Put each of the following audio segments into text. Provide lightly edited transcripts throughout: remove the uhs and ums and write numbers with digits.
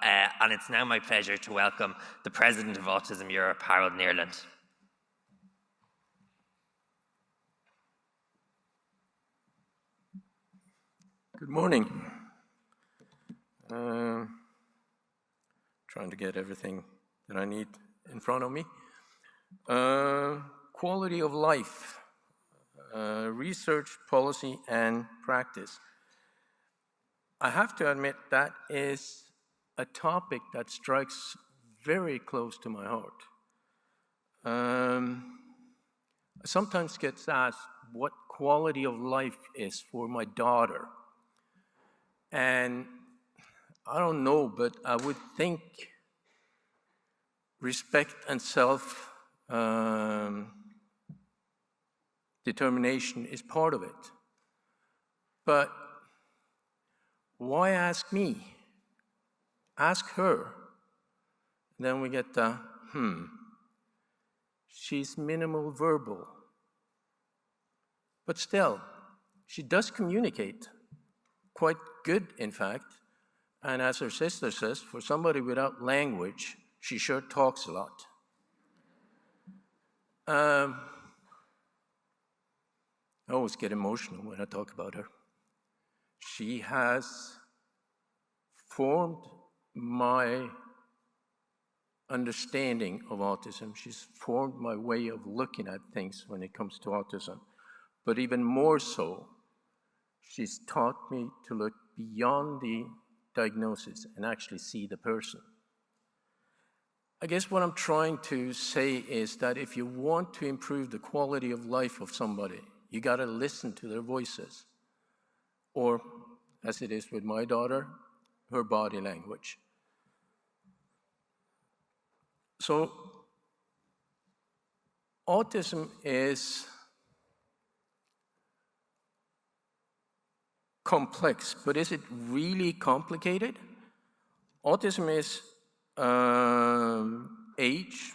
And it's now my pleasure to welcome the President of Autism Europe, Harold Neerland. Good morning. Trying to get everything that I need in front of me. Quality of life, research, policy, and practice. I have to admit that is a topic that strikes very close to my heart. I sometimes get asked what quality of life is for my daughter. And I don't know, but I would think respect and self-determination is part of it. But why ask me? Ask her. Then we get the, She's minimal verbal. But still, she does communicate. Quite good, in fact. And as her sister says, for somebody without language, she sure talks a lot. I always get emotional when I talk about her. She has formed my understanding of autism. She's formed my way of looking at things when it comes to autism. But even more so, she's taught me to look beyond the diagnosis and actually see the person. I guess what I'm trying to say is that if you want to improve the quality of life of somebody, you gotta listen to their voices. Or, as it is with my daughter, her body language. So, autism is complex, but is it really complicated? Autism is age,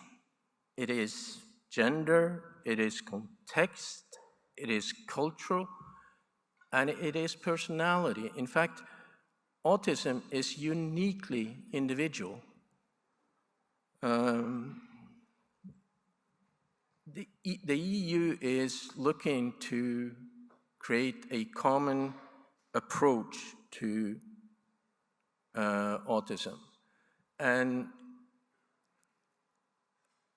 it is gender, it is context, it is cultural, and it is personality. In fact, autism is uniquely individual. The EU is looking to create a common approach to autism. And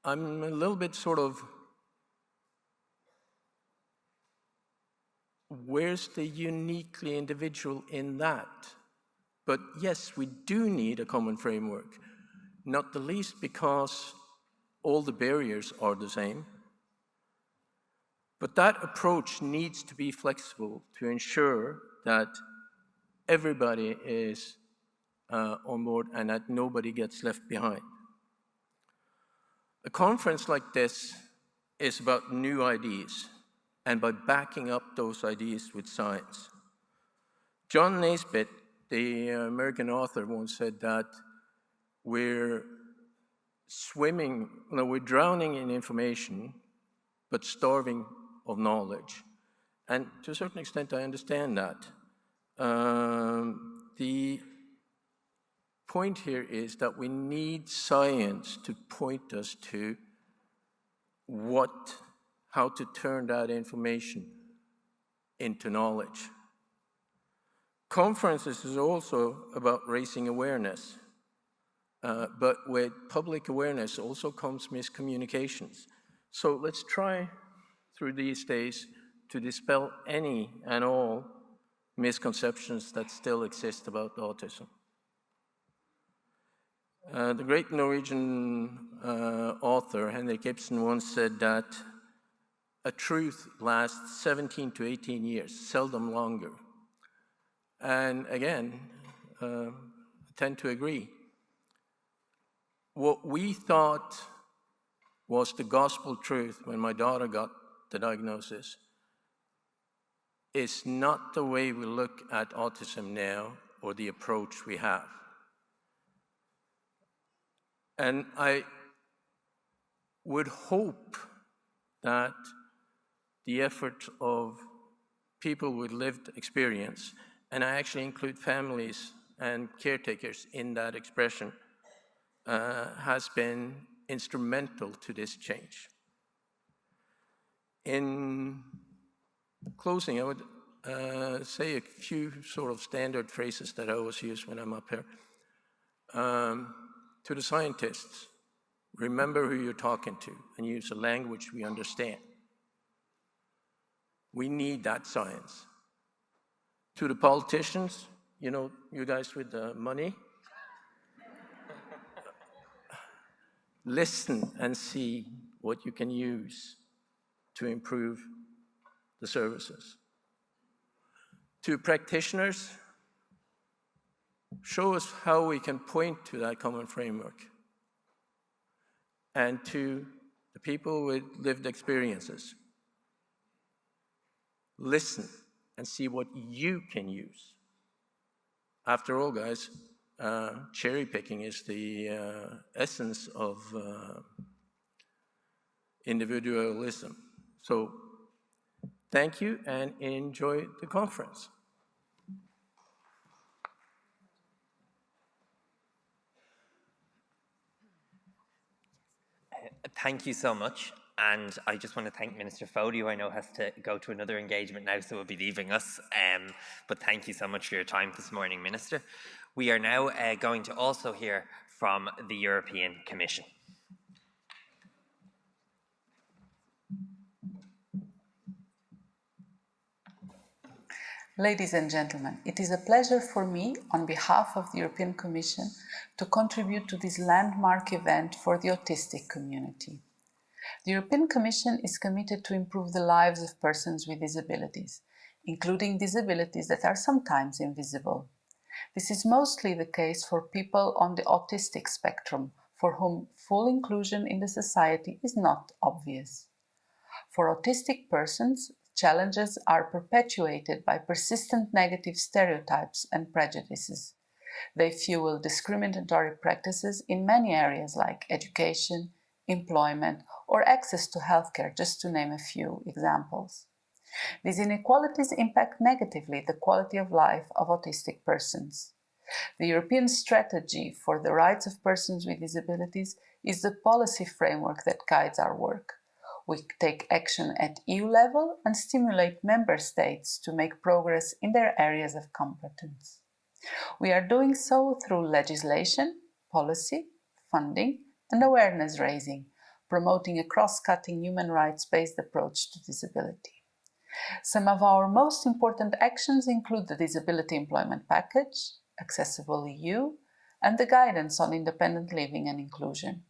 I'm a little bit sort of, where's the uniquely individual in that? But yes, we do need a common framework, not the least because all the barriers are the same. But that approach needs to be flexible to ensure that everybody is on board and that nobody gets left behind. A conference like this is about new ideas and by backing up those ideas with science. John Naisbitt, the American author, once said that we're drowning in information, but starving of knowledge. And to a certain extent, I understand that. The point here is that we need science to point us to how to turn that information into knowledge. Conferences is also about raising awareness, but with public awareness also comes miscommunications. So let's try through these days to dispel any and all misconceptions that still exist about autism. The great Norwegian author Henrik Ibsen once said that a truth lasts 17 to 18 years, seldom longer. And again, I tend to agree. What we thought was the gospel truth when my daughter got the diagnosis is not the way we look at autism now or the approach we have. And I would hope that the effort of people with lived experience, and I actually include families and caretakers in that expression has been instrumental to this change. In closing, I would say a few sort of standard phrases that I always use when I'm up here. To the scientists, remember who you're talking to and use a language we understand. We need that science. To the politicians, you know, you guys with the money, listen and see what you can use to improve the services. To practitioners, show us how we can point to that common framework. And to the people with lived experiences, listen and see what you can use. After all, guys, cherry picking is the essence of individualism. So thank you and enjoy the conference. Thank you so much. And I just want to thank Minister Fody, who I know has to go to another engagement now, so will be leaving us. But thank you so much for your time this morning, Minister. We are now going to also hear from the European Commission. Ladies and gentlemen, it is a pleasure for me, on behalf of the European Commission, to contribute to this landmark event for the autistic community. The European Commission is committed to improve the lives of persons with disabilities, including disabilities that are sometimes invisible. This is mostly the case for people on the autistic spectrum, for whom full inclusion in the society is not obvious. For autistic persons, challenges are perpetuated by persistent negative stereotypes and prejudices. They fuel discriminatory practices in many areas like education, employment, or access to healthcare, just to name a few examples. These inequalities impact negatively the quality of life of autistic persons. The European Strategy for the Rights of Persons with Disabilities is the policy framework that guides our work. We take action at EU level and stimulate member states to make progress in their areas of competence. We are doing so through legislation, policy, funding, and awareness raising, promoting a cross-cutting human rights-based approach to disability. Some of our most important actions include the Disability Employment Package, Accessible EU, and the Guidance on Independent Living and Inclusion.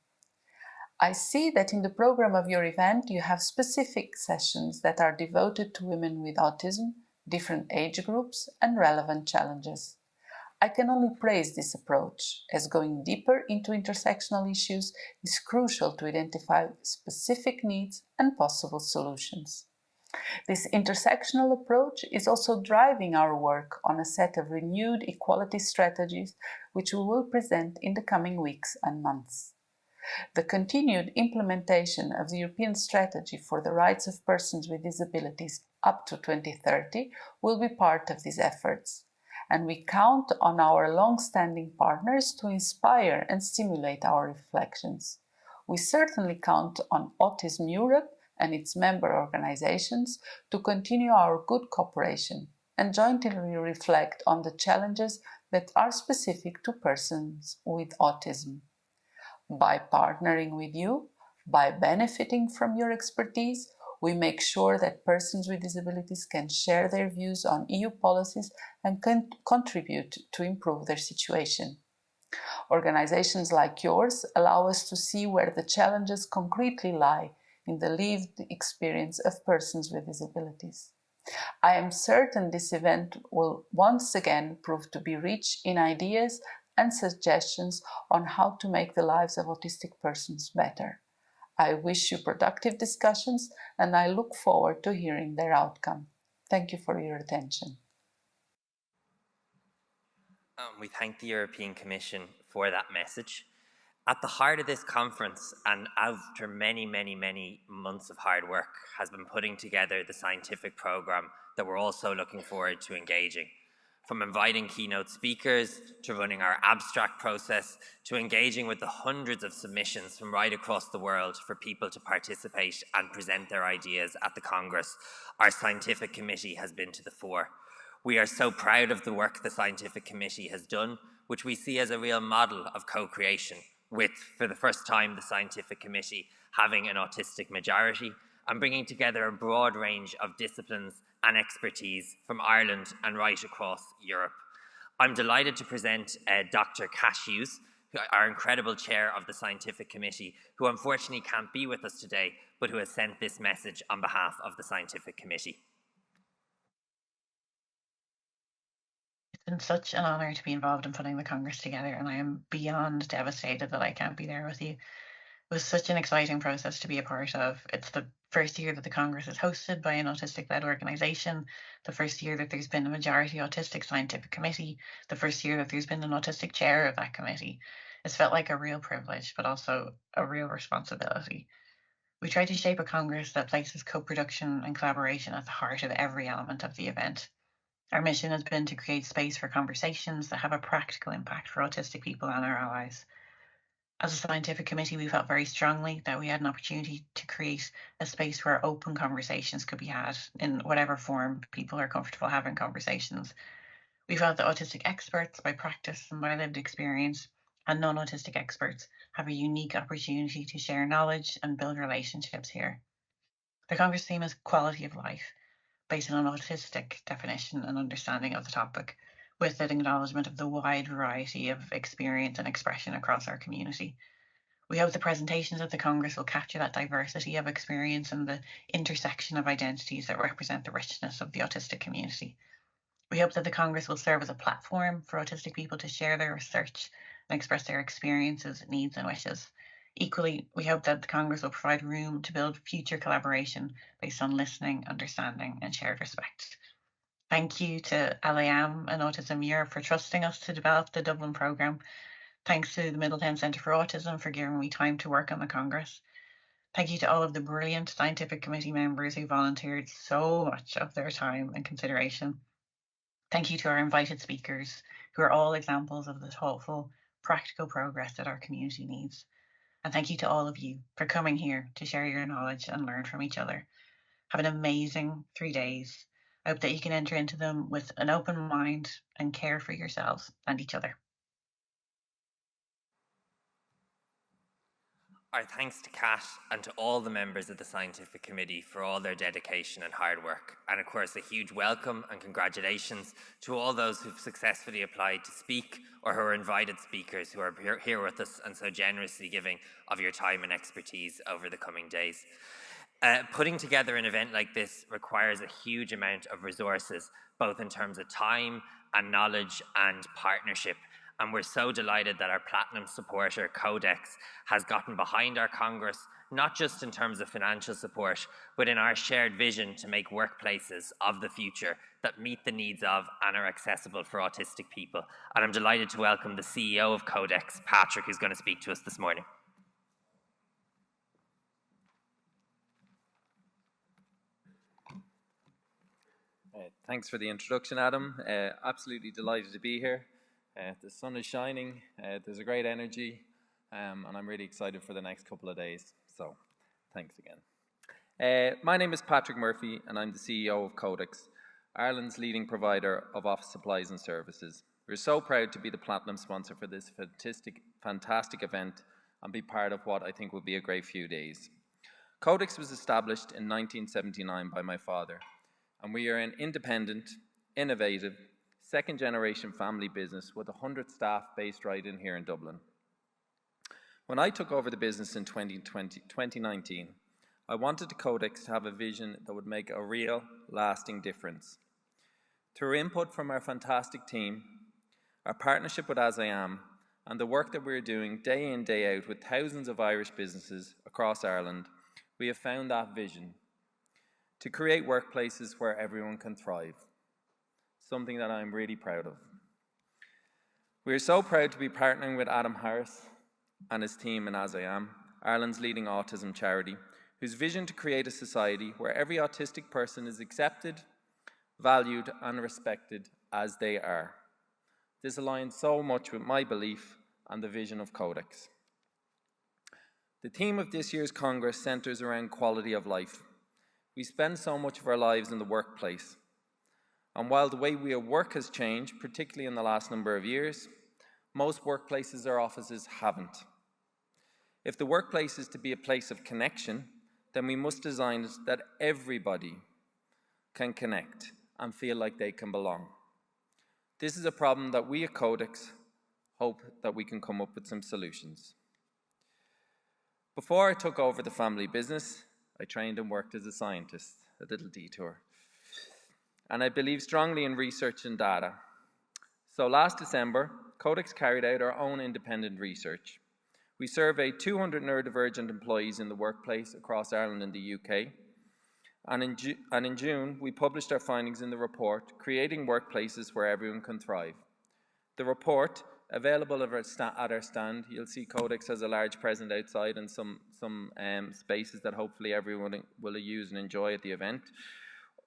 I see that in the program of your event you have specific sessions that are devoted to women with autism, different age groups, and relevant challenges. I can only praise this approach, as going deeper into intersectional issues is crucial to identify specific needs and possible solutions. This intersectional approach is also driving our work on a set of renewed equality strategies, which we will present in the coming weeks and months. The continued implementation of the European Strategy for the Rights of Persons with Disabilities up to 2030 will be part of these efforts, and we count on our long-standing partners to inspire and stimulate our reflections. We certainly count on Autism-Europe and its member organizations to continue our good cooperation and jointly reflect on the challenges that are specific to persons with autism. By partnering with you, by benefiting from your expertise, we make sure that persons with disabilities can share their views on EU policies and can contribute to improve their situation. Organizations like yours allow us to see where the challenges concretely lie in the lived experience of persons with disabilities. I am certain this event will once again prove to be rich in ideas and suggestions on how to make the lives of autistic persons better. I wish you productive discussions and I look forward to hearing their outcome. Thank you for your attention. We thank the European Commission for that message. At the heart of this conference, and after many months of hard work, has been putting together the scientific programme that we're also looking forward to engaging. from inviting keynote speakers, to running our abstract process, to engaging with the hundreds of submissions from right across the world for people to participate and present their ideas at the Congress, our scientific committee has been to the fore. We are so proud of the work the scientific committee has done, which we see as a real model of co-creation, with, for the first time, the scientific committee having an autistic majority and bringing together a broad range of disciplines and expertise from Ireland and right across Europe. I'm delighted to present Dr. Cash Hughes, our incredible chair of the scientific committee, who unfortunately can't be with us today, but who has sent this message on behalf of the scientific committee. It's been such an honour to be involved in putting the Congress together, and I am beyond devastated that I can't be there with you. It was such an exciting process to be a part of. It's the first year that the Congress is hosted by an autistic-led organisation, the first year that there's been a majority autistic scientific committee, the first year that there's been an autistic chair of that committee. It's felt like a real privilege, but also a real responsibility. We try to shape a Congress that places co-production and collaboration at the heart of every element of the event. Our mission has been to create space for conversations that have a practical impact for autistic people and our allies. As a scientific committee, we felt very strongly that we had an opportunity to create a space where open conversations could be had in whatever form people are comfortable having conversations. We felt that autistic experts, by practice and by lived experience, and non-autistic experts have a unique opportunity to share knowledge and build relationships here. The Congress theme is quality of life, based on an autistic definition and understanding of the topic, with an acknowledgement of the wide variety of experience and expression across our community. We hope the presentations at the Congress will capture that diversity of experience and the intersection of identities that represent the richness of the autistic community. We hope that the Congress will serve as a platform for autistic people to share their research and express their experiences, needs, and wishes. Equally, we hope that the Congress will provide room to build future collaboration based on listening, understanding, and shared respect. Thank you to LAM and Autism-Europe for trusting us to develop the Dublin programme. Thanks to the Middletown Centre for Autism for giving me time to work on the Congress. Thank you to all of the brilliant scientific committee members who volunteered so much of their time and consideration. Thank you to our invited speakers, who are all examples of the thoughtful, practical progress that our community needs. And thank you to all of you for coming here to share your knowledge and learn from each other. Have an amazing 3 days. I hope that you can enter into them with an open mind and care for yourselves and each other. Our thanks to Kat and to all the members of the Scientific Committee for all their dedication and hard work. And of course, a huge welcome and congratulations to all those who've successfully applied to speak or who are invited speakers who are here with us and so generously giving of your time and expertise over the coming days. Putting together an event like this requires a huge amount of resources, both in terms of time and knowledge and partnership. And we're so delighted that our platinum supporter, Codex, has gotten behind our Congress, not just in terms of financial support, but in our shared vision to make workplaces of the future that meet the needs of and are accessible for autistic people. And I'm delighted to welcome the CEO of Codex, Patrick, who's going to speak to us this morning. Thanks for the introduction, Adam. Absolutely delighted to be here. The sun is shining, there's a great energy, and I'm really excited for the next couple of days. So, thanks again. My name is Patrick Murphy, and I'm the CEO of Codex, Ireland's leading provider of office supplies and services. We're so proud to be the platinum sponsor for this fantastic event and be part of what I think will be a great few days. Codex was established in 1979 by my father, and we are an independent, innovative, second-generation family business with 100 staff based right in here in Dublin. When I took over the business in 2019, I wanted Codex to have a vision that would make a real, lasting difference. Through input from our fantastic team, our partnership with As I Am, and the work that we're doing day in, day out with thousands of Irish businesses across Ireland, we have found that vision to create workplaces where everyone can thrive. Something that I'm really proud of. We are so proud to be partnering with Adam Harris and his team in As I Am, Ireland's leading autism charity, whose vision to create a society where every autistic person is accepted, valued, and respected as they are. This aligns so much with my belief and the vision of Codex. The theme of this year's Congress centres around quality of life. We spend so much of our lives in the workplace, and while the way we work has changed, particularly in the last number of years, most workplaces or offices haven't. If the workplace is to be a place of connection, then we must design it that everybody can connect and feel like they can belong. This is a problem that we at Codex hope that we can come up with some solutions. Before I took over the family business, I trained and worked as a scientist, a little detour. And I believe strongly in research and data. So last December, Codex carried out our own independent research. We surveyed 200 neurodivergent employees in the workplace across Ireland and the UK. And in June, we published our findings in the report, Creating Workplaces Where Everyone Can Thrive. The report, available at our stand, you'll see Codex has a large present outside and some spaces that hopefully everyone will use and enjoy at the event.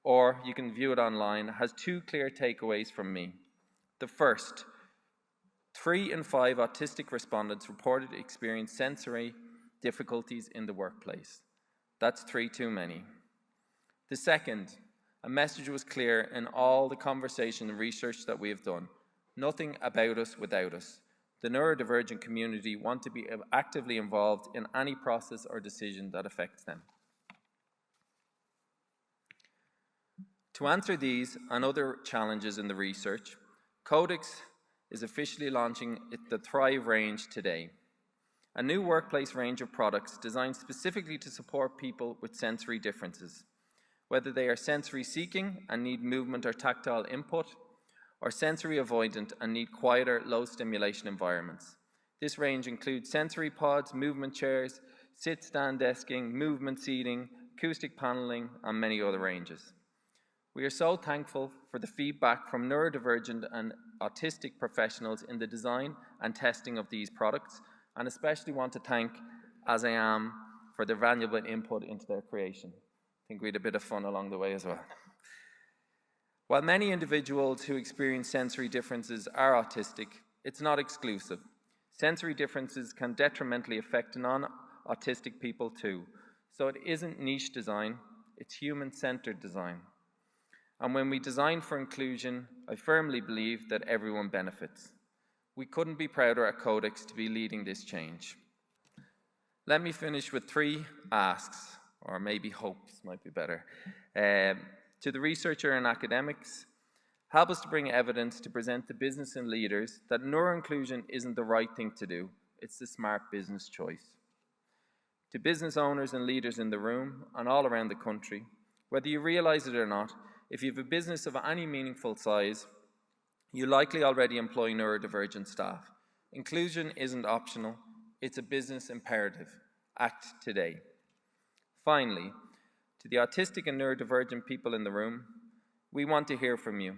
Or you can view it online, has 2 clear takeaways from me. The first, 3 in 5 autistic respondents reported to experience sensory difficulties in the workplace. That's 3 too many. The second, a message was clear in all the conversation and research that we have done. Nothing about us without us. The neurodivergent community want to be actively involved in any process or decision that affects them. To answer these and other challenges in the research, Codex is officially launching the Thrive range today, a new workplace range of products designed specifically to support people with sensory differences, whether they are sensory seeking and need movement or tactile input, or sensory avoidant and need quieter, low stimulation environments. This range includes sensory pods, movement chairs, sit-stand desking, movement seating, acoustic paneling, and many other ranges. We are so thankful for the feedback from neurodivergent and autistic professionals in the design and testing of these products, and especially want to thank As I Am for their valuable input into their creation. I think we had a bit of fun along the way as well. While many individuals who experience sensory differences are autistic, it's not exclusive. Sensory differences can detrimentally affect non-autistic people too. So it isn't niche design, it's human-centered design. And when we design for inclusion, I firmly believe that everyone benefits. We couldn't be prouder at Codex to be leading this change. Let me finish with 3 asks, or maybe hopes might be better. To the researcher and academics, help us to bring evidence to present to business and leaders that neuroinclusion isn't the right thing to do, it's the smart business choice. To business owners and leaders in the room and all around the country, whether you realize it or not, if you have a business of any meaningful size, you likely already employ neurodivergent staff. Inclusion isn't optional, it's a business imperative. Act today. Finally, to the autistic and neurodivergent people in the room, we want to hear from you.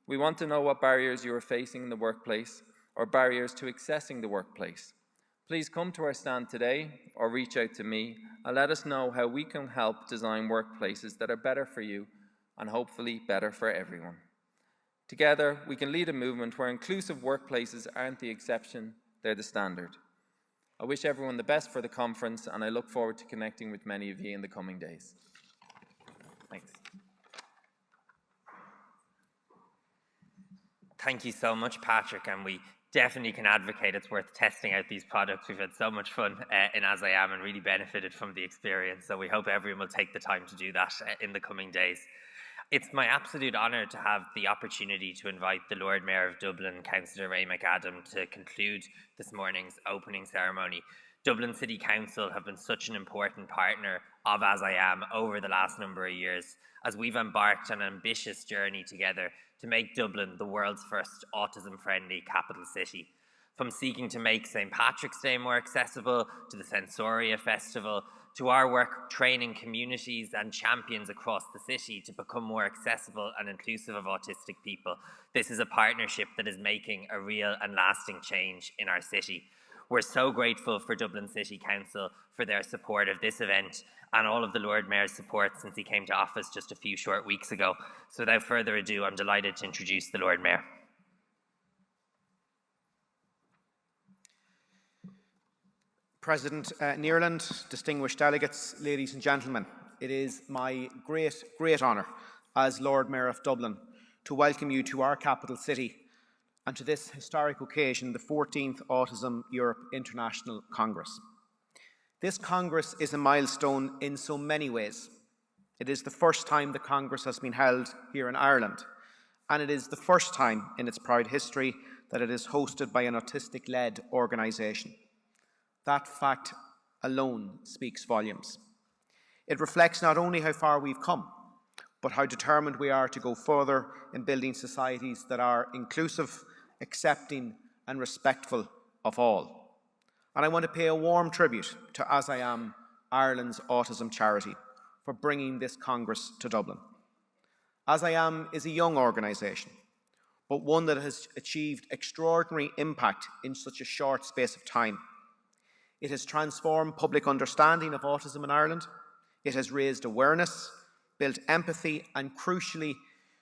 We want to know what barriers you are facing in the workplace or barriers to accessing the workplace. Please come to our stand today or reach out to me and let us know how we can help design workplaces that are better for you and hopefully better for everyone. Together, we can lead a movement where inclusive workplaces aren't the exception, they're the standard. I wish everyone the best for the conference, and I look forward to connecting with many of you in the coming days. Thanks. Thank you so much, Patrick, and we definitely can advocate it's worth testing out these products. We've had so much fun in As I Am and really benefited from the experience, so we hope everyone will take the time to do that in the coming days. It's my absolute honour to have the opportunity to invite the Lord Mayor of Dublin, Councillor Ray McAdam, to conclude this morning's opening ceremony. Dublin City Council have been such an important partner of As I Am over the last number of years, as we've embarked on an ambitious journey together to make Dublin the world's first autism-friendly capital city. From seeking to make St. Patrick's Day more accessible, to the Sensoria Festival, to our work training communities and champions across the city to become more accessible and inclusive of autistic people. This is a partnership that is making a real and lasting change in our city. We're so grateful for Dublin City Council for their support of this event and all of the Lord Mayor's support since he came to office just a few short weeks ago. So without further ado, I'm delighted to introduce the Lord Mayor. President Neerland, distinguished delegates, ladies and gentlemen, it is my great honour as Lord Mayor of Dublin to welcome you to our capital city and to this historic occasion, the 14th Autism-Europe International Congress. This Congress is a milestone in so many ways. It is the first time the Congress has been held here in Ireland, and it is the first time in its proud history that it is hosted by an autistic-led organisation. That fact alone speaks volumes. It reflects not only how far we've come, but how determined we are to go further in building societies that are inclusive, accepting and respectful of all. And I want to pay a warm tribute to As I Am, Ireland's autism charity, for bringing this Congress to Dublin. As I Am is a young organisation, but one that has achieved extraordinary impact in such a short space of time. It has transformed public understanding of autism in Ireland. It has raised awareness, built empathy, and crucially,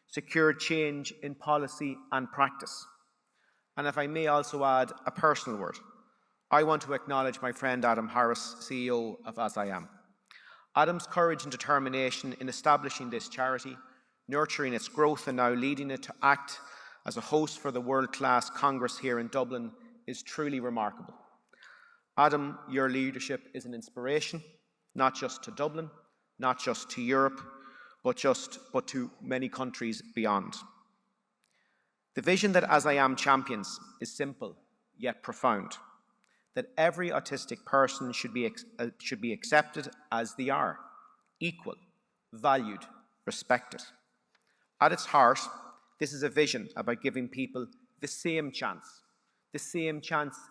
secured change in policy and practice. And if I may also add a personal word, I want to acknowledge my friend Adam Harris, CEO of As I Am. Adam's courage and determination in establishing this charity, nurturing its growth and now leading it to act as a host for the world-class Congress here in Dublin is truly remarkable. Adam, your leadership is an inspiration, not just to Dublin, not just to Europe, but to many countries beyond. The vision that As I Am champions is simple, yet profound, that every autistic person should be accepted as they are, equal, valued, respected. At its heart, this is a vision about giving people the same chance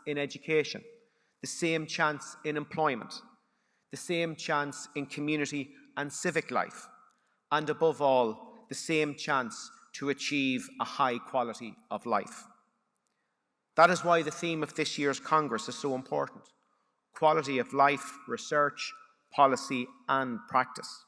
in education, the same chance in employment, the same chance in community and civic life, and above all, the same chance to achieve a high quality of life. That is why the theme of this year's Congress is so important: quality of life, research, policy, and practice.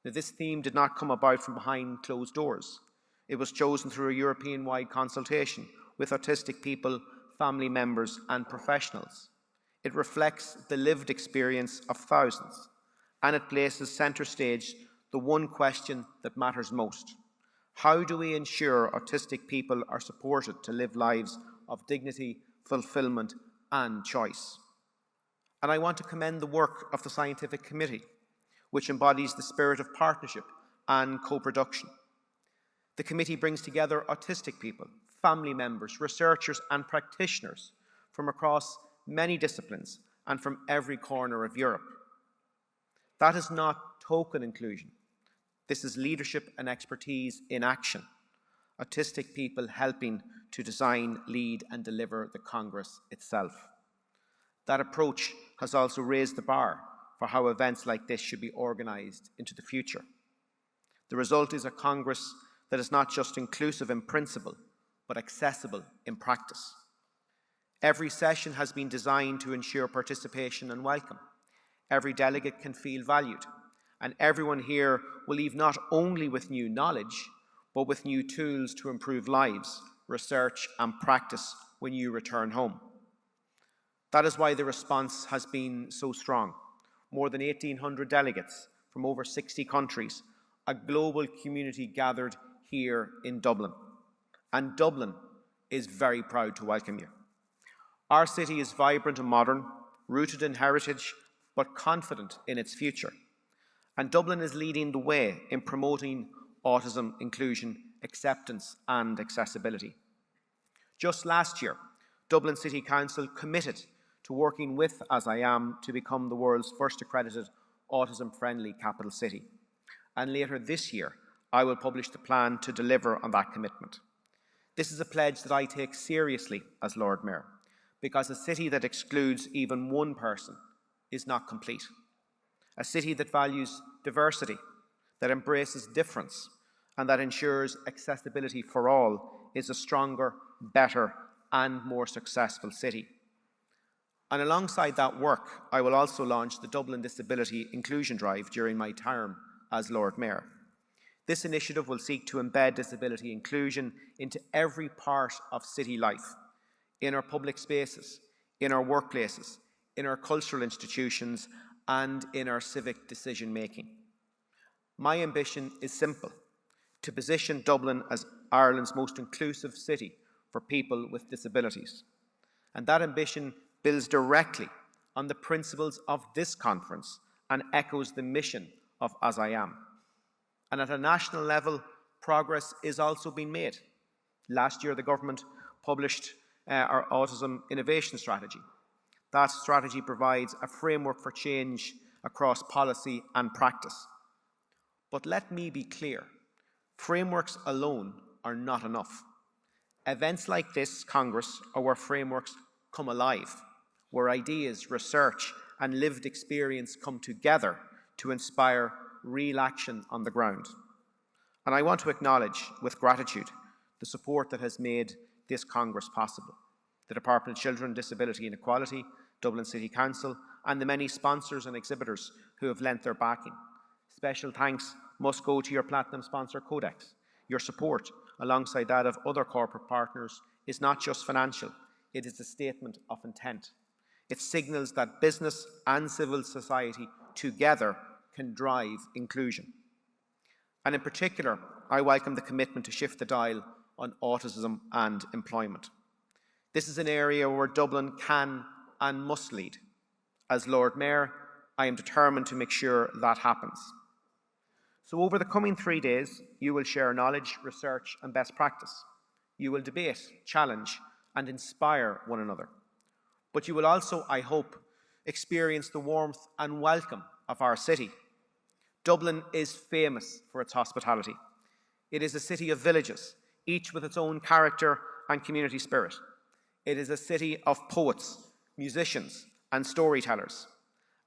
Now, this theme did not come about from behind closed doors. It was chosen through a European-wide consultation with autistic people, family members, and professionals. It reflects the lived experience of thousands, and it places centre stage the one question that matters most: how do we ensure autistic people are supported to live lives of dignity, fulfilment, and choice? And I want to commend the work of the Scientific Committee, which embodies the spirit of partnership and co-production. The committee brings together autistic people, family members, researchers, and practitioners from across many disciplines and from every corner of Europe. That is not token inclusion. This is leadership and expertise in action. Autistic people helping to design, lead, and deliver the Congress itself. That approach has also raised the bar for how events like this should be organised into the future. The result is a Congress that is not just inclusive in principle, but accessible in practice. Every session has been designed to ensure participation and welcome. Every delegate can feel valued, and everyone here will leave not only with new knowledge, but with new tools to improve lives, research, and practice when you return home. That is why the response has been so strong. More than 1,800 delegates from over 60 countries, a global community gathered here in Dublin. And Dublin is very proud to welcome you. Our city is vibrant and modern, rooted in heritage, but confident in its future. And Dublin is leading the way in promoting autism inclusion, acceptance, and accessibility. Just last year, Dublin City Council committed to working with As I Am to become the world's first accredited autism-friendly capital city. And later this year, I will publish the plan to deliver on that commitment. This is a pledge that I take seriously as Lord Mayor, because a city that excludes even one person is not complete. A city that values diversity, that embraces difference, and that ensures accessibility for all is a stronger, better, and more successful city. And alongside that work, I will also launch the Dublin Disability Inclusion Drive during my term as Lord Mayor. This initiative will seek to embed disability inclusion into every part of city life, in our public spaces, in our workplaces, in our cultural institutions, and in our civic decision-making. My ambition is simple: to position Dublin as Ireland's most inclusive city for people with disabilities. And that ambition builds directly on the principles of this conference and echoes the mission of As I Am. And at a national level, progress is also being made. Last year, the government published our Autism Innovation Strategy. That strategy provides a framework for change across policy and practice. But let me be clear, frameworks alone are not enough. Events like this Congress are where frameworks come alive, where ideas, research, and lived experience come together to inspire real action on the ground. And I want to acknowledge with gratitude the support that has made this Congress possible. The Department of Children, Disability and Equality, Dublin City Council, and the many sponsors and exhibitors who have lent their backing. Special thanks must go to your Platinum sponsor Codex. Your support, alongside that of other corporate partners, is not just financial, it is a statement of intent. It signals that business and civil society together can drive inclusion. And in particular, I welcome the commitment to shift the dial on autism and employment. This is an area where Dublin can and must lead. As Lord Mayor, I am determined to make sure that happens. So over the coming 3 days, you will share knowledge, research, and best practice. You will debate, challenge, and inspire one another. But you will also, I hope, experience the warmth and welcome of our city. Dublin is famous for its hospitality. It is a city of villages, each with its own character and community spirit. It is a city of poets, musicians, and storytellers.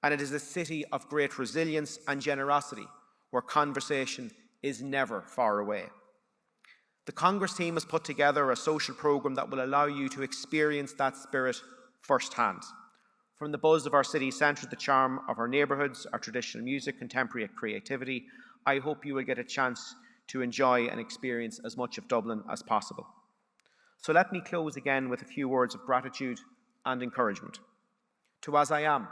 And it is a city of great resilience and generosity, where conversation is never far away. The Congress team has put together a social programme that will allow you to experience that spirit firsthand. From the buzz of our city centre, the charm of our neighbourhoods, our traditional music, contemporary creativity, I hope you will get a chance to enjoy and experience as much of Dublin as possible. So let me close again with a few words of gratitude and encouragement. To As I Am,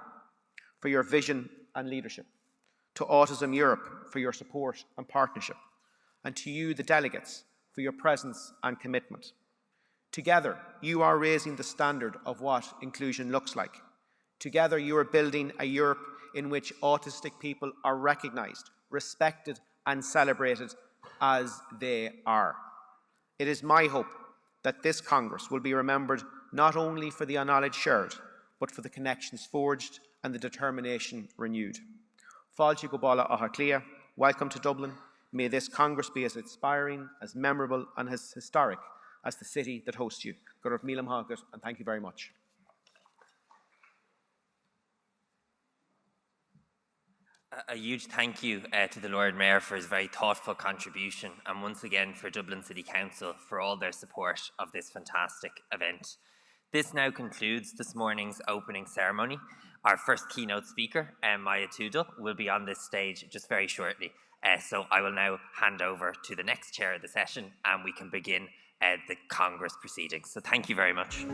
for your vision and leadership. To Autism-Europe, for your support and partnership. And to you, the delegates, for your presence and commitment. Together, you are raising the standard of what inclusion looks like. Together, you are building a Europe in which autistic people are recognised, respected, and celebrated as they are. It is my hope that this Congress will be remembered not only for the knowledge shared, but for the connections forged and the determination renewed. Fáilte go balla a Clia, welcome to Dublin. May this Congress be as inspiring, as memorable, and as historic as the city that hosts you. Go raibh míle maith agat, and thank you very much. A huge thank you to the Lord Mayor for his very thoughtful contribution, and once again for Dublin City Council for all their support of this fantastic event. This now concludes this morning's opening ceremony. Our first keynote speaker, Maya Tudor, will be on this stage just very shortly. So I will now hand over to the next chair of the session, and we can begin the Congress proceedings. So thank you very much.